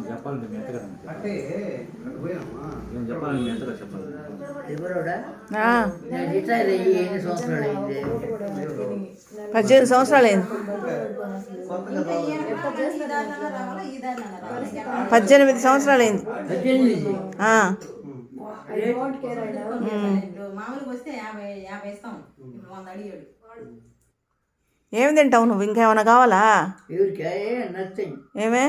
చెప్పాలంటే మీ ఎంత అంటే నేను చెప్పాలని మీ ఎంతగా చెప్పాలి. ఎవరోడా 18 సంవత్సరాలు అయింది. 18 సంవత్సరాలు అయింది. 18 సంవత్సరాలు అయింది. ఏమి తింటావు నువ్వు? ఇంకేమైనా కావాలా? ఏమే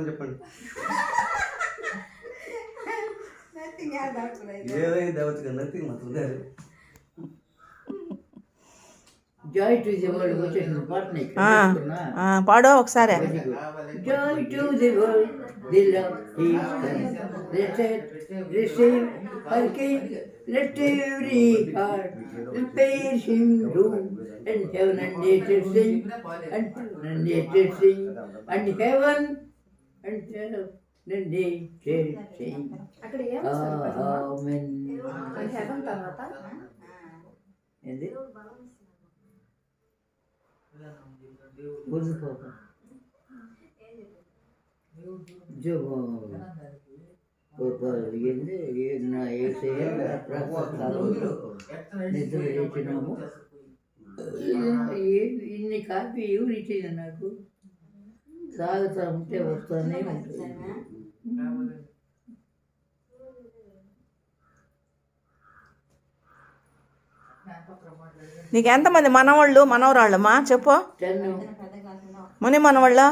చెప్పండి. జాయ్ టు ది వరల్డ్ వచ్చేసిన పాటని పాడో ఒకసారి. Joy to the world the love is receive her king let every heart praise him room and heaven and nature Singh and nature Singh and heaven and nature Singh. అక్కడ ఏమొస్తారు? ఆమేన్. హెవెన్ తర్వాత ఏంది నిద్ర లేచినాము. ఇన్ని copy ఎవరు ఇచ్చేది నాకు? తాగుతా ఉంటే వస్తానే ఉంటుంది. నీకు ఎంతమంది మనవాళ్ళు మనవరాళ్ళమ్మా చెప్పు? ముని మనవాళ్ళు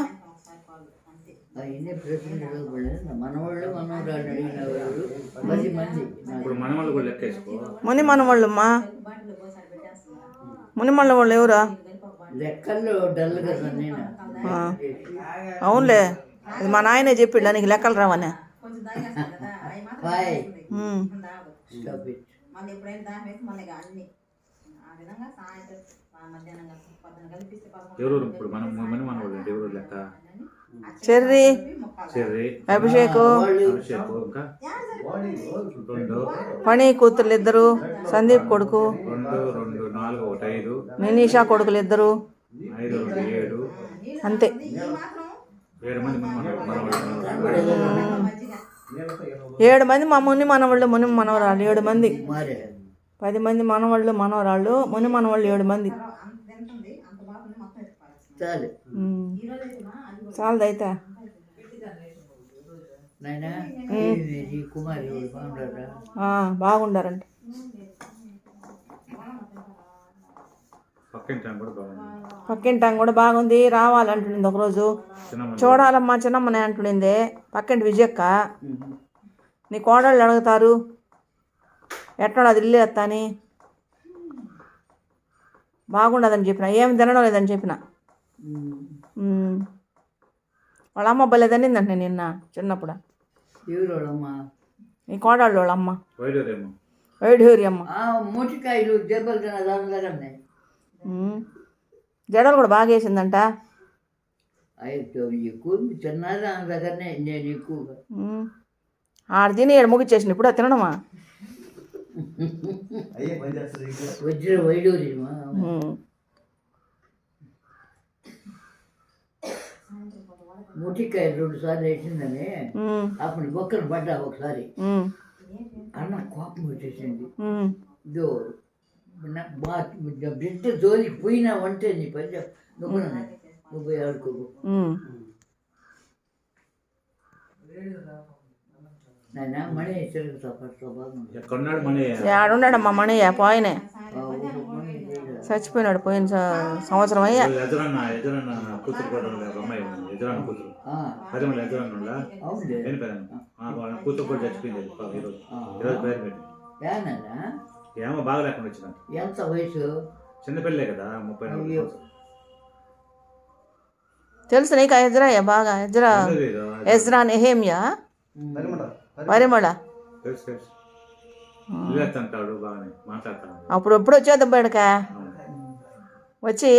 అవన్నీ ప్రశ్నలు అడగబడలేదు. మనవాళ్ళు మనవరాళ్ళు అడిగినవారు 10 మంది. ఇప్పుడు మనవాళ్ళు కూడా లెక్కేసుకో. ముని మనవాళ్ళమ్మా. ముని మనవాళ్ళు ఎవరా? లెక్కల్లో డల్ కదా నేను. అవునులే, అది మా నాయనే చెప్పిండు నీకు లెక్కలు రావని. ఎవరు ఇప్పుడు మనం మనవాళ్ళు అంటే ఎవరు లెక్క? చెర్రి, అభిషేకు, పని కూతుర్లు 2, సందీప్ కొడుకు 2, 4, 5, నినీషా కొడుకులు 2, 5, 7 అంతే. 7 మంది మనవాళ్ళు. 7 మంది మా ముని మనవాళ్ళు ముని మనవరాళ్ళు 7 మంది. 10 మంది మనవాళ్ళు మనవరాళ్ళు, ముని మనవాళ్ళు 7 మంది. చాలదు అయితే. బాగుండారంట. పక్కింటాం కూడా బాగుంది, రావాలంటుండింది ఒకరోజు. చూడాలమ్మా చిన్నమ్మనే అంటుండింది పక్కింటి విజయక్క. నీ కోడళ్ళు అడుగుతారు ఎట్లా అది ఇల్లు ఎత్తాని. బాగుండదని చెప్పిన, ఏమి తినడం లేదని చెప్పిన. వాళ్ళ అమ్మ బలేదని అంటే నిన్న చిన్నప్పుడు. నీ కోడాళ్ళు వాళ్ళ అమ్మ వైఢూరి అమ్మ. మూటికాయలు దెబ్బలు జడలు కూడా బాగా వేసిందంట. ఎక్కువ తిన్నారు దాని దగ్గరనే నేను ఎక్కువగా. ఆడ తిని 7 ముగిచ్చేసిన ఇప్పుడు అది తినడమా? వజ్ర వైడూరి ముటికాయలు 2 సార్లు వేసిందని అప్పుడు ఒక్కరు పడ్డా. ఒకసారి అన్న కోపం వచ్చేసింది. బిడ్డ జోలికి పోయినా అంటే నీ పని నువ్వు పోయి ఆడుకోకు. నాయన మణి ఆడున్నాడమ్మా. మణియా పోయినే చచ్చిపోయినాడు పోయిన సంవత్సరం అయ్యా. కూతురు కూడా చచ్చిపోయింది. ఏమో బాగా లేకుండా వచ్చింది. ఎంత వయసు? చిన్నపిల్లే కదా, 34. తెలుసు నీకు ఎజ్రాయా బాగా? ఎజ్రా నెహేమియా పరిమళ అంటాడు బాగానే మాట్లాడతాడు. అప్పుడు ఎప్పుడు వచ్చేద్దాం బయటక వచ్చి